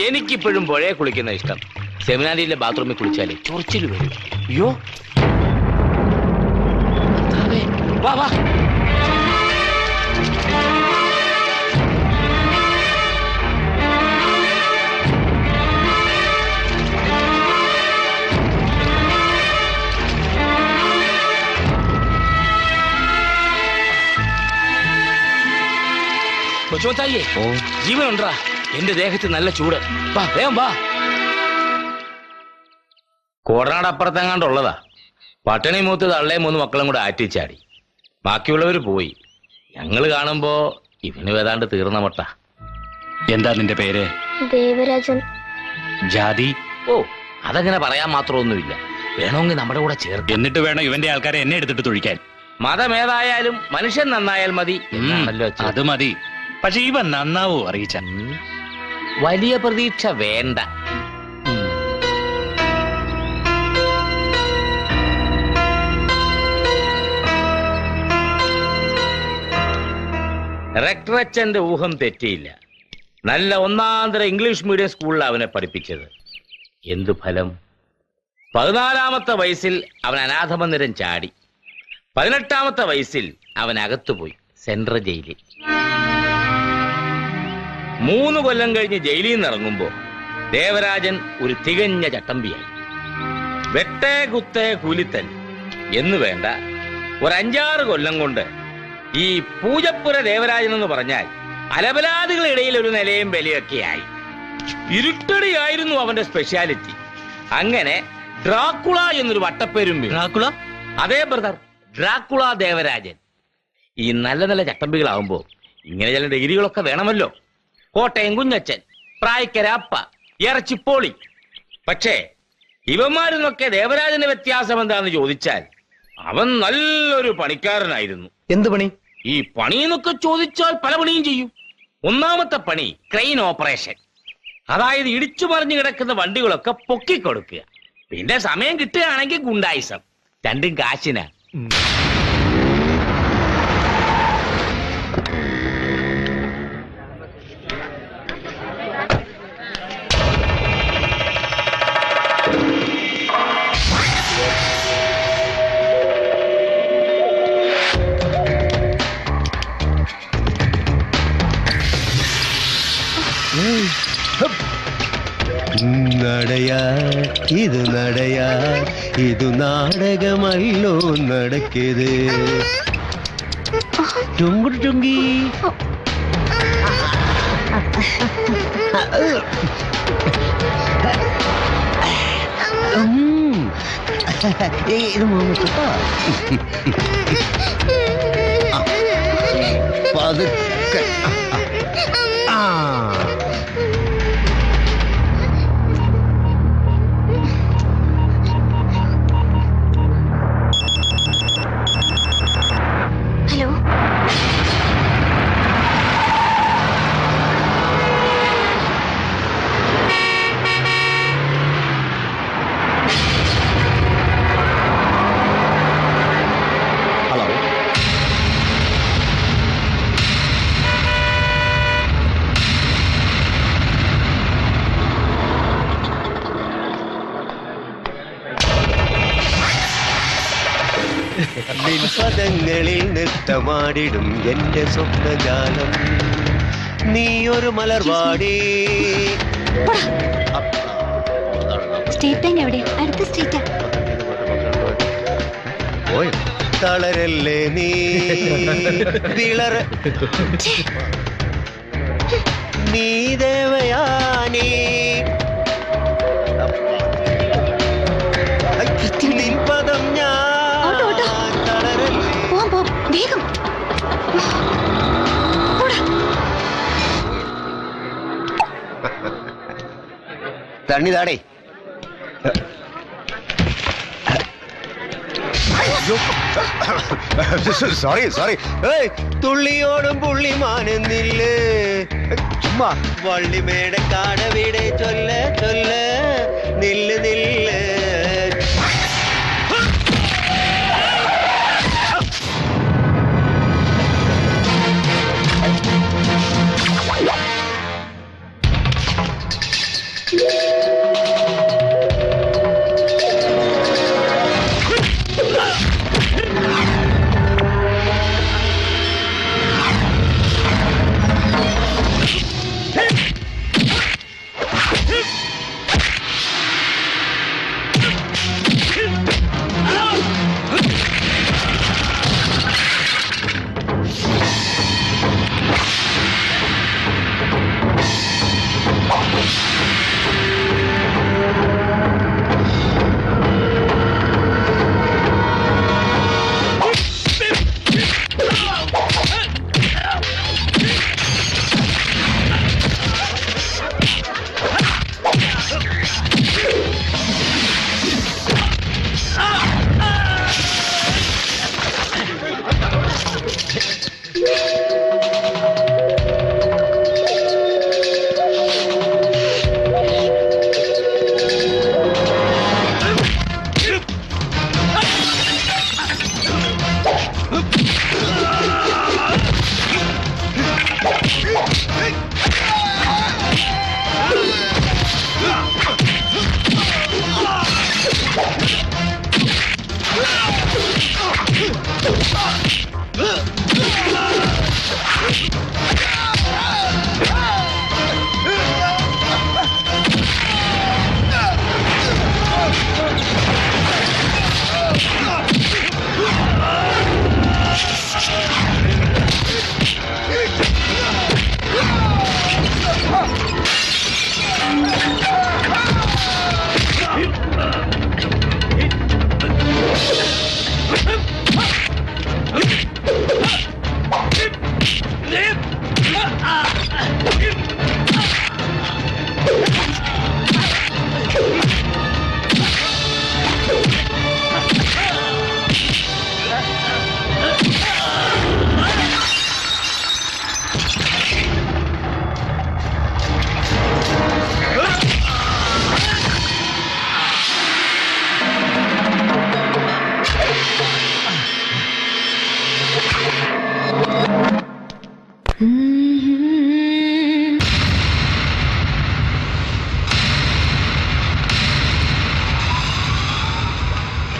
എനിക്കിപ്പോഴും പുഴയെ കുളിക്കുന്ന ഇഷ്ടം. സെമിനാരിയിലെ ബാത്റൂമിൽ കുളിച്ചാലേ ചൊറിച്ചിൽ വരും. അയ്യോ വാ വാ. കൊച്ചുമത്തായിയെ, ജീവനുണ്ടാ? എന്റെ ദേഹത്ത് നല്ല ചൂട്. വാ വേഗം വാ. കോടനാട് അപ്പുറത്തെങ്ങാണ്ടുള്ളതാ. പട്ടണി മൂത്ത് തള്ളയും 3 മക്കളും കൂടെ ആറ്റിച്ചാടി. ബാക്കിയുള്ളവർ പോയി. ഞങ്ങൾ കാണുമ്പോ ഇവന് ഏതാണ്ട് തീർന്ന മട്ട. എന്താ നിന്റെ പേര്? ദേവരാജൻ. ജാതി? ഓ, അതങ്ങനെ പറയാൻ മാത്രമൊന്നുമില്ല. വേണമെങ്കിൽ നമ്മുടെ കൂടെ ചേർത്ത്. എന്നിട്ട് വേണം ഇവന്റെ ആൾക്കാരെ എന്നെ എടുത്തിട്ട് തൊഴിക്കാൻ. മതമേതായാലും മനുഷ്യൻ നന്നായാൽ മതി. അത് മതി. പക്ഷെ ഇവൻ നന്നാവോ അറിയിച്ച? വലിയ പ്രതീക്ഷ വേണ്ട. റെക്ടറച്ചന്റെ ഊഹം തെറ്റിയില്ല. നല്ല ഒന്നാന്തര ഇംഗ്ലീഷ് മീഡിയം സ്കൂളിൽ അവനെ പഠിപ്പിച്ചത്. എന്തു ഫലം? 14-ാമത്തെ വയസ്സിൽ അവൻ അനാഥമന്ദിരം ചാടി. 18-ാമത്തെ വയസ്സിൽ അവൻ അകത്തുപോയി, സെൻട്രൽ ജയിലിൽ. 3 കൊല്ലം കഴിഞ്ഞ് ജയിലിൽ നിന്ന് ഇറങ്ങുമ്പോ ദേവരാജൻ ഒരു തികഞ്ഞ ചട്ടമ്പിയായി. വെട്ടേ കുത്തേ കൂലിത്തൻ എന്ന് വേണ്ട, ഒരു 5-6 കൊല്ലം കൊണ്ട് ഈ പൂജപ്പുര ദേവരാജൻ എന്ന് പറഞ്ഞാൽ അലബലാദികളിടയിൽ ഒരു നിലയും വിലയൊക്കെയായി. ഇരുട്ടടിയായിരുന്നു അവന്റെ സ്പെഷ്യാലിറ്റി. അങ്ങനെ ഡ്രാക്കുള എന്നൊരു വട്ടപ്പേരും. ഡ്രാക്കുള? അതേ ബ്രദർ, ഡ്രാക്കുള ദേവരാജൻ. ഈ നല്ല നല്ല ചട്ടമ്പികളാവുമ്പോ ഇങ്ങനെ ചില ഡിഗ്രികളൊക്കെ വേണമല്ലോ. കോട്ടയം കുഞ്ഞച്ചൻ, പ്രായക്കര അപ്പ, ഇറച്ചിപ്പോളി. പക്ഷേ ഇവന്മാരിന്നൊക്കെ ദേവരാജന്റെ വ്യത്യാസം എന്താന്ന് ചോദിച്ചാൽ അവൻ നല്ലൊരു പണിക്കാരനായിരുന്നു. എന്ത് പണി? ഈ പണിയെന്നൊക്കെ ചോദിച്ചാൽ പല പണിയും ചെയ്യും. 1-ാമത്തെ പണി ക്രെയിൻ ഓപ്പറേഷൻ. അതായത് ഇടിച്ചു മറിഞ്ഞു കിടക്കുന്ന വണ്ടികളൊക്കെ പൊക്കിക്കൊടുക്കുക. പിന്നെ സമയം കിട്ടുകയാണെങ്കിൽ ഗുണ്ടായിസം. രണ്ടും കാശിനാ. നടയാ ഇത് നടയാ, ഇത് നാടകമല്ലോ നടക്കത്. ചുങ്കു ചുങ്കി ഇത് മാമ പതുക്കെ. പദങ്ങളിൽ നൃത്തമാടിടും എന്റെ സ്വപ്നജാലം, നീയൊരു മലർവാടി. സ്റ്റേറ്റ് ബാങ്ക് എവിടെ? അടുത്ത സ്റ്റേറ്റ്. തളരല്ലേ നീ വിളറ, നീ ദേവയാനി. പദം ഞാൻ വേഗം തണ്ണിതാടേ. Sorry sorry. തുള്ളിയോടും പുള്ളിമാനെന്നില്ലേ, ചുമ്മാ വള്ളിമേട കാടവിടെ ചൊല്ല ചൊല്ല നില്ല് നില്ല്.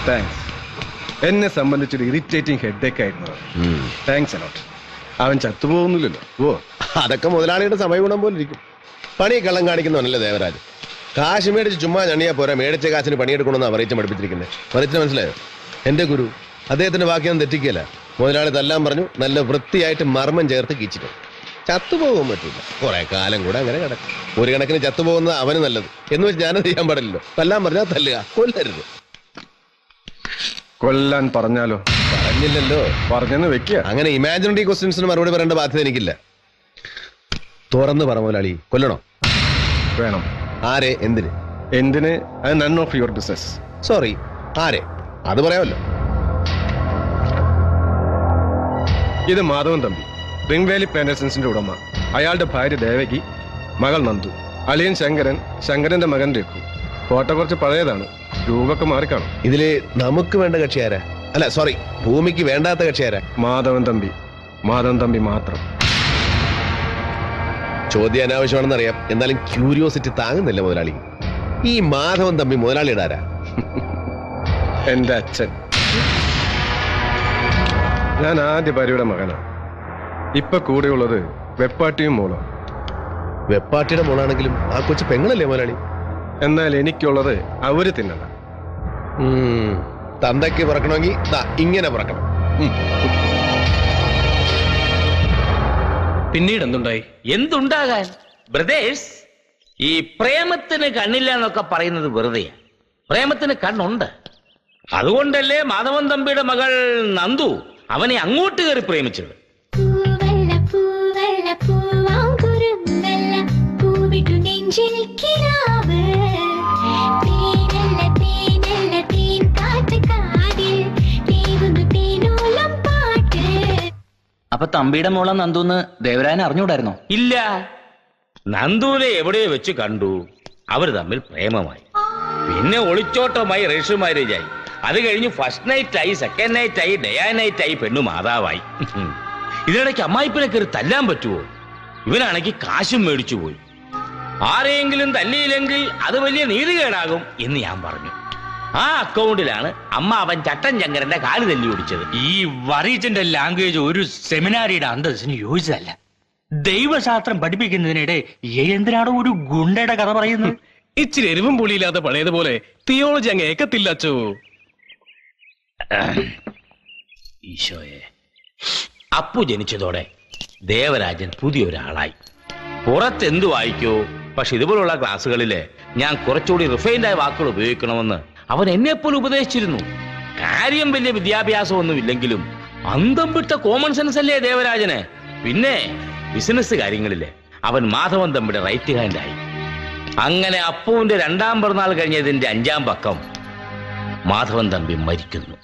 താങ്ക്സ്. എന്നെ സംബന്ധിച്ചൊരു ഇറിറ്റേറ്റിംഗ് ഹെഡേക്ക് ആയിരുന്നു. Thanks a lot. അവൻ ചത്തുപോകുന്നില്ലല്ലോ. ഓ, അതൊക്കെ മുതലാളിയുടെ സമയഗുണം പോലെ ഇരിക്കും. പണി കള്ളം കാണിക്കുന്നവനല്ലേ ദേവരാജ്. കാശ് മേടിച്ച് ചുമ്മാ ഞണിയാ പോരാ, മേടിച്ച കാശിന് പണിയെടുക്കണമെന്നാണ് പറയിച്ച് പഠിപ്പിച്ചിരിക്കുന്നത്. പറയിച്ചിന് മനസ്സിലായോ? എന്റെ ഗുരു അദ്ദേഹത്തിന്റെ വാക്കിയൊന്നും തെറ്റിക്കില്ല. മുതലാളി തല്ലാൻ പറഞ്ഞു, നല്ല വൃത്തിയായിട്ട് മർമ്മം ചേർത്ത് കീച്ചിട്ടു. ചത്തുപോകാൻ പറ്റില്ല, കുറെ കാലം കൂടെ അങ്ങനെ കിടക്കും. ഒരു കണക്കിന് ചത്തുപോകുന്നത് അവന് നല്ലത് എന്ന് വെച്ച് ഞാനത് ചെയ്യാൻ പാടില്ലല്ലോ. തല്ലാൻ പറഞ്ഞാൽ തല്ലുക, കൊല്ലരുത്. കൊല്ലാൻ പറഞ്ഞാലോ? പറഞ്ഞില്ലല്ലോ, പറഞ്ഞെന്ന് വെക്കുക. അങ്ങനെ ഇമാജിനറി ക്വസ്റ്റ്യൻസിന് മറുപടി പറയേണ്ട ബാധ്യത എനിക്കില്ല. തുറന്ന് പറ മുതലാളി, കൊല്ലണോ? വേണം. ആരെ? എന്തിന്? എന്തിന്? അത് none of your business. Sorry, ആരെ? അത് പറയാമല്ലോ. ഇത് മാധവൻ തമ്പി, റിംഗ് വാലി പ്ലാന്റേഷൻസിന്റെ ഉടമ. അയാളുടെ ഭാര്യ ദേവകി, മകൾ നന്ദു, അളിയൻ ശങ്കരൻ, ശങ്കരന്റെ മകൻ രഘു. ഫോട്ടോ കുറച്ച് പഴയതാണ്, രൂപൊക്കെ മാറിക്കാണും. ഇതില് നമുക്ക് വേണ്ട കക്ഷി ആരാ? അല്ല സോറി, ഭൂമിക്ക് വേണ്ടാത്ത കക്ഷി ആരാ? മാധവൻ തമ്പി. മാധവൻ തമ്പി മാത്രം. ചോദ്യം അനാവശ്യമാണെന്നറിയാം, എന്നാലും ക്യൂരിയോസിറ്റി താങ്ങുന്നില്ല മുതലാളി. ഈ മാധവൻ തമ്പി മുതലാളിയുടെ ആരാ? എന്റെ അച്ഛൻ. ഞാൻ ആദ്യ ഭാര്യയുടെ മകനാണ്. ഇപ്പൊ കൂടെയുള്ളത് വെപ്പാട്ടിയും മോളും. വെപ്പാട്ടിയുടെ മോളാണെങ്കിലും ആ കൊച്ചു പെങ്ങളല്ലേ മുതലാളി? എന്നാൽ എനിക്കുള്ളത് അവര് തിന്നണം. തന്തയ്ക്ക് പറക്കണമെങ്കിൽ ഇങ്ങനെ പറക്കണം. പിന്നീട് എന്തുണ്ടായി? എന്തുണ്ടാകാൻ ബ്രദേഴ്സ്, ഈ പ്രേമത്തിന് കണ്ണില്ല എന്നൊക്കെ പറയുന്നത് വെറുതെയാ. പ്രേമത്തിന് കണ്ണുണ്ട്. അതുകൊണ്ടല്ലേ മാധവൻ തമ്പിയുടെ മകൾ നന്ദു അവനെ അങ്ങോട്ട് കയറി പ്രേമിച്ചത്. പൂവല്ല പൂവല്ല പൂവാങ്കുരുന്നല്ല പൂവിട്ടു നെഞ്ചിൽ കിനാവ് തേനല്ല തേനല്ല തേൻ കാറ്റ് കാതിൽ തേവുന്നു തേനോളം പാട്ട്. അപ്പൊ തമ്പിയുടെ മോളെ നന്ദൂന്ന് ദേവരായനെ അറിഞ്ഞൂടായിരുന്നോ? ഇല്ല, നന്ദുവിനെ എവിടെയോ വെച്ച് കണ്ടു. അവര് തമ്മിൽ പ്രേമമായി. പിന്നെ ഒളിച്ചോട്ടമായി രജിസ്റ്റർ മാരേജായി. അത് കഴിഞ്ഞ് ഫസ്റ്റ് നൈറ്റ് ആയി, സെക്കൻഡ് നൈറ്റ് ആയി, ഡേ നൈറ്റ് ആയി, പെണ്ണു മാതാവായി. ഇതിനിടയ്ക്ക് അമ്മായിപ്പിനെ കയറി തല്ലാൻ പറ്റുമോ? ഇവനാണെങ്കിൽ കാശും മേടിച്ചു പോയി. ആരെയെങ്കിലും തല്ലിയില്ലെങ്കിൽ അത് വലിയ നീതികേടാകും എന്ന് ഞാൻ പറഞ്ഞു. ആ അക്കൗണ്ടിലാണ് അമ്മ അവൻ ചട്ടൻ ചങ്കരന്റെ കാല് തല്ലി ഓടിച്ചത്. ഈ വറീച്ചന്റെ ലാംഗ്വേജ് ഒരു സെമിനാരിയുടെ അന്തസ്സിന് യോജിച്ചതല്ല. ദൈവശാസ്ത്രം പഠിപ്പിക്കുന്നതിനിടെ എന്തിനാണോ ഒരു ഗുണ്ടയുടെ കഥ പറയുന്നത്? ഇച്ചിരി എരിവും പുളിയില്ലാത്ത പഴയതുപോലെ തിയോളജി അങ്ങ് ഏക്കത്തില്ല അച്ചോ. ഈശോയെ. അപ്പു ജനിച്ചതോടെ ദേവരാജൻ പുതിയൊരാളായി. പുറത്തെന്തു വായിക്കോ, പക്ഷെ ഇതുപോലുള്ള ക്ലാസ്സുകളില് ഞാൻ കുറച്ചുകൂടി റിഫൈൻഡായ വാക്കുകൾ ഉപയോഗിക്കണമെന്ന് അവൻ എന്നെപ്പോലും ഉപദേശിച്ചിരുന്നു. കാര്യം വലിയ വിദ്യാഭ്യാസമൊന്നും ഇല്ലെങ്കിലും അന്തം വിട്ട കോമൺ സെൻസ് അല്ലേ ദേവരാജന്. പിന്നെ ബിസിനസ് കാര്യങ്ങളില് അവൻ മാധവൻ തമ്പിയുടെ റൈറ്റ് ഹാൻഡായി. അങ്ങനെ അപ്പുവിന്റെ 2ാം പിറന്നാൾ കഴിഞ്ഞതിന്റെ 5ാം പക്കം മാധവൻ തമ്പി മരിക്കുന്നു.